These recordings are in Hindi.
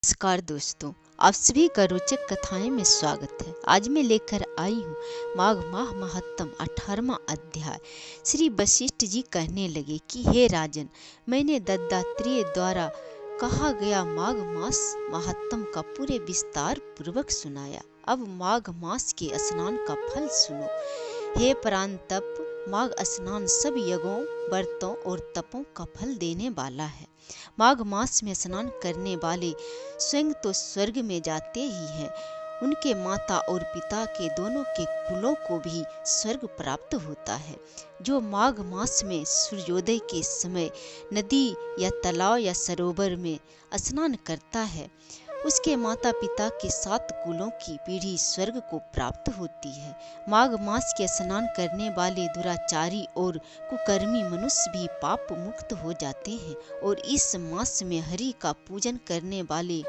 नमस्कार दोस्तों, आप सभी का रोचक कथाएं में स्वागत है। आज मैं लेकर आई हूँ माघ माह महात्म 18वां अध्याय। श्री वशिष्ठ जी कहने लगे कि हे राजन, मैंने दत्तात्रेय द्वारा कहा गया माघ मास महात्म का पूरे विस्तार पूर्वक सुनाया। अब माघ मास के स्नान का फल सुनो। हे परांतप, माघ स्नान सब यज्ञों, व्रतों और तपों का फल देने वाला है। माघ मास में स्नान करने वाले स्वयं तो स्वर्ग में जाते ही हैं, उनके माता और पिता के दोनों के कुलों को भी स्वर्ग प्राप्त होता है। जो माघ मास में सूर्योदय के समय नदी या तालाब या सरोवर में स्नान करता है, उसके माता पिता के 7 कुलों की पीढ़ी स्वर्ग को प्राप्त होती है। माघ मास के स्नान करने वाले दुराचारी और कुकर्मी मनुष्य भी पाप मुक्त हो जाते हैं और इस मास में हरि का पूजन करने वाले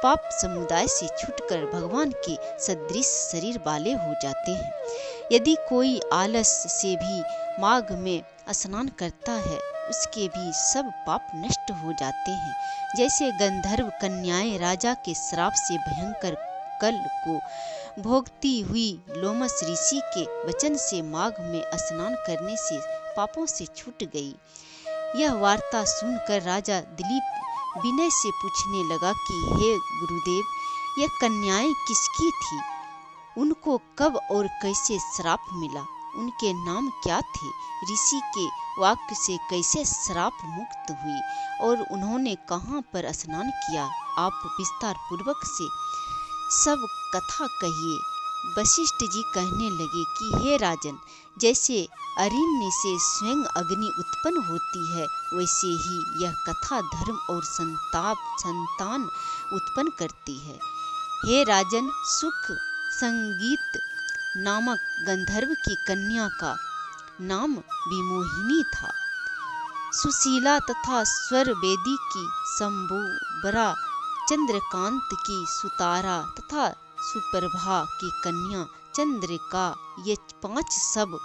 पाप समुदाय से छूटकर भगवान के सदृश शरीर वाले हो जाते हैं। यदि कोई आलस से भी माघ में स्नान करता है, उसके भी सब पाप नष्ट हो जाते हैं। जैसे गंधर्व कन्याएं राजा के श्राप से भयंकर कल को भोगती हुई लोमस ऋषि के वचन से माघ में स्नान करने से पापों से छूट गई। यह वार्ता सुनकर राजा दिलीप विनय से पूछने लगा कि हे गुरुदेव, यह कन्याएं किसकी थी? उनको कब और कैसे श्राप मिला? उनके नाम क्या थे? ऋषि के वाक्य से कैसे श्राप मुक्त हुई और उन्होंने कहाँ पर स्नान किया? आप विस्तार पूर्वक से सब कथा कहिए। वशिष्ठ जी कहने लगे कि हे राजन, जैसे अरण्य से स्वयं अग्नि उत्पन्न होती है, वैसे ही यह कथा धर्म और संतान उत्पन्न करती है। हे राजन, सुख संगीत नामक गंधर्व की कन्या का नाम विमोहिनी था। सुशीला तथा स्वर वेदी की संबोबरा, चंद्रकांत की सुतारा तथा सुप्रभा की कन्या चंद्रिका, ये 5 सब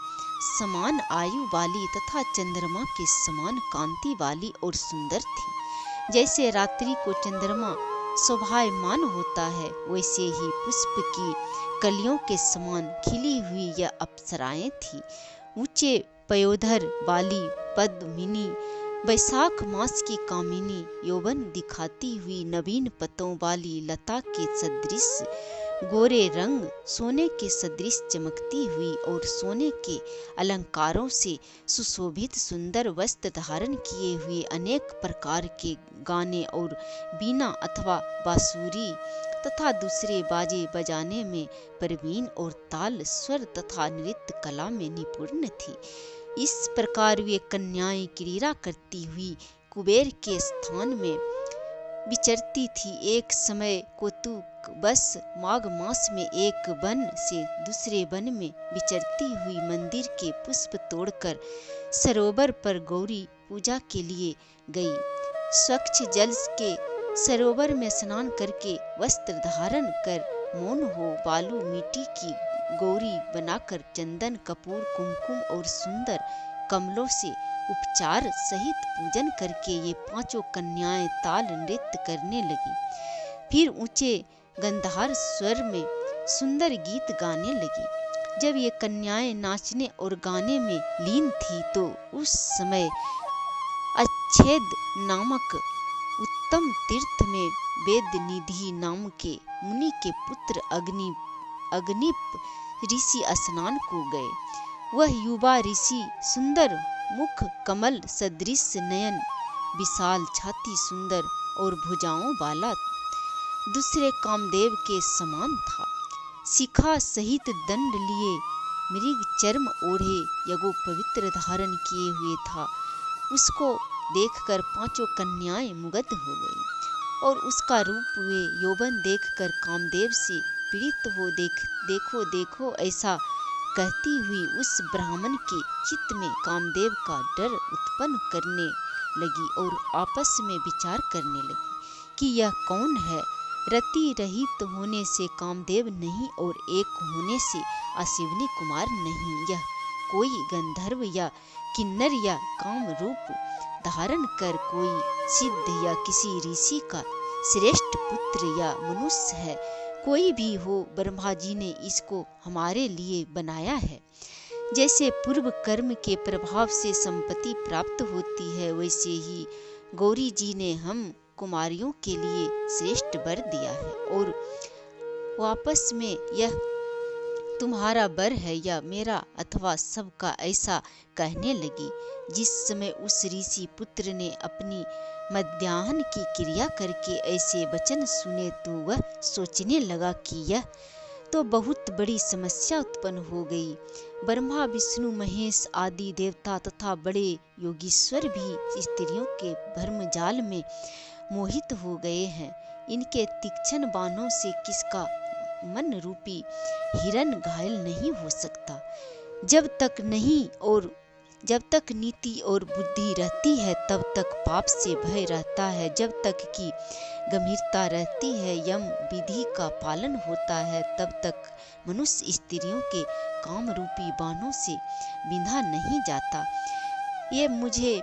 समान आयु वाली तथा चंद्रमा के समान कांति वाली और सुंदर थी। जैसे रात्रि को चंद्रमा शोभायमान होता है, वैसे ही पुष्प की कलियों के समान खिली हुई यह अप्सराएं थी। ऊंचे पयोधर वाली पद्मिनी, वैशाख मास की कामिनी, यौवन दिखाती हुई नवीन पतों वाली लता के सदृश गोरे रंग, सोने के सदृश चमकती हुई और सोने के अलंकारों से सुशोभित सुंदर वस्त्र धारण किए हुए, अनेक प्रकार के गाने और बीना अथवा बांसुरी तथा दूसरे बाजे बजाने में प्रवीण और ताल, स्वर तथा नृत्य कला में निपुण थी। इस प्रकार वे कन्याएं क्रीड़ा करती हुई कुबेर के स्थान में विचरती थी। एक समय कौतुकवश माघ मास में एक वन से दूसरे वन में विचरती हुई मंदिर के पुष्प तोड़कर सरोवर पर गौरी पूजा के लिए गई। स्वच्छ जल के सरोवर में स्नान करके वस्त्र धारण कर मौन हो बालू मिट्टी की गौरी बनाकर चंदन कपूर कुमकुम और सुंदर कमलों से उपचार सहित पूजन करके ये 5 कन्याएं ताल नृत्य करने लगी। फिर ऊंचे गंधार स्वर में सुंदर गीत गाने लगी। जब ये कन्याएं नाचने और गाने में लीन थी, तो उस समय अच्छेद नामक उत्तम तीर्थ में वेद निधि नाम के मुनि के पुत्र अग्निप ऋषि स्नान को गए। वह युवा ऋषि सुंदर मुख, कमल सदृश नयन, विशाल छाती, सुंदर और भुजाओं वाला दूसरे कामदेव के समान था। शिखा सहित दंड लिए, मृग चर्म ओढ़े, यगो पवित्र धारण किए हुए था। उसको देखकर 5 कन्याएं मुग्ध हो गई और उसका रूप वे यौवन देखकर कामदेव से पीड़ित हो देखो देखो ऐसा कहती हुई उस ब्राह्मण के चित्त में कामदेव का डर उत्पन्न करने लगी और आपस में विचार करने लगी कि यह कौन है। रति रहित होने से कामदेव नहीं और एक होने से अश्विनी कुमार नहीं। यह कोई गंधर्व या किन्नर या काम रूप धारण कर कोई सिद्ध या किसी ऋषि का श्रेष्ठ पुत्र या मनुष्य है, कोई भी हो, ब्रह्मा जी ने इसको हमारे लिए बनाया है। जैसे पूर्व कर्म के प्रभाव से संपत्ति प्राप्त होती है, वैसे ही गौरी जी ने हम कुमारियों के लिए श्रेष्ठ वर दिया है। और वापस में यह तुम्हारा वर है या मेरा अथवा सबका, ऐसा कहने लगी। जिस समय उस ऋषि पुत्र ने अपनी मध्याह्न की क्रिया करके ऐसे वचन सुने तो वह सोचने लगा कि यह तो बहुत बड़ी समस्या उत्पन्न हो गई। ब्रह्मा विष्णु महेश आदि देवता तथा बड़े योगीश्वर भी स्त्रियों के भ्रमजाल में मोहित हो गए हैं। इनके तीक्ष्ण बाणों से किसका मन रूपी हिरण घायल नहीं हो सकता। जब तक नीति और बुद्धि रहती है तब तक पाप से भय रहता है। जब तक की गंभीरता रहती है, यम विधि का पालन होता है, तब तक मनुष्य स्त्रियों के काम रूपी बाणों से बिंधा नहीं जाता। ये मुझे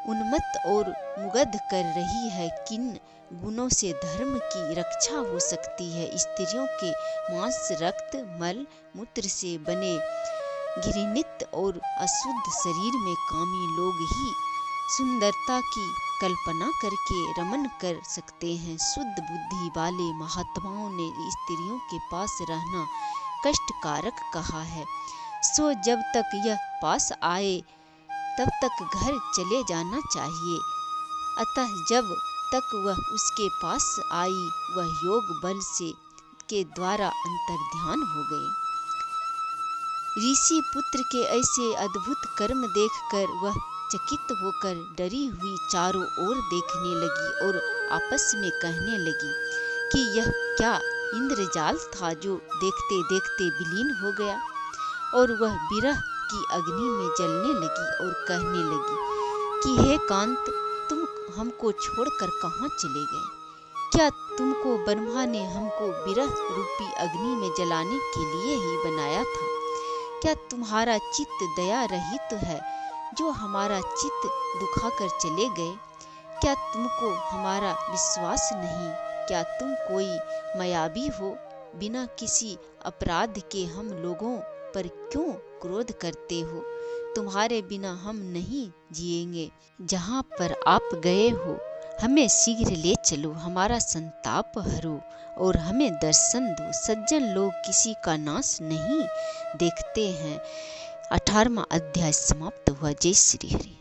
उन्मत्त और मुग्ध कर रही है। किन गुणों से धर्म की रक्षा हो सकती है? स्त्रियों के मांस, रक्त, मल मूत्र से बने घृणित और अशुद्ध शरीर में कामी लोग ही सुंदरता की कल्पना करके रमन कर सकते हैं। शुद्ध बुद्धि वाले महात्माओं ने स्त्रियों के पास रहना कष्टकारक कहा है। सो जब तक यह पास आए तब तक घर चले जाना चाहिए। अतः जब तक वह उसके पास आई, वह योग बल से के द्वारा अंतर्ध्यान हो गए। ऋषि पुत्र के ऐसे अद्भुत कर्म देखकर वह चकित होकर डरी हुई चारों ओर देखने लगी और आपस में कहने लगी कि यह क्या इंद्रजाल था जो देखते देखते विलीन हो गया। और वह विरह की अग्नि में जलने लगी और कहने लगी कि हे कांत, तुम हमको छोड़कर कहाँ चले गए? क्या तुमको ब्रह्मा ने हमको विरह रूपी अग्नि में जलाने के लिए ही बनाया था? क्या तुम्हारा चित्त दया रहित है जो हमारा चित्त दुखाकर चले गए? क्या तुमको हमारा विश्वास नहीं? क्या तुम कोई मायावी हो? बिना किसी अपराध के हम लोगों पर क्यों क्रोध करते हो? तुम्हारे बिना हम नहीं जिएंगे। जहाँ पर आप गए हो हमें शीघ्र ले चलो, हमारा संताप हरो और हमें दर्शन दो। सज्जन लोग किसी का नाश नहीं देखते हैं। 18वां अध्याय समाप्त हुआ। जय श्री हरि।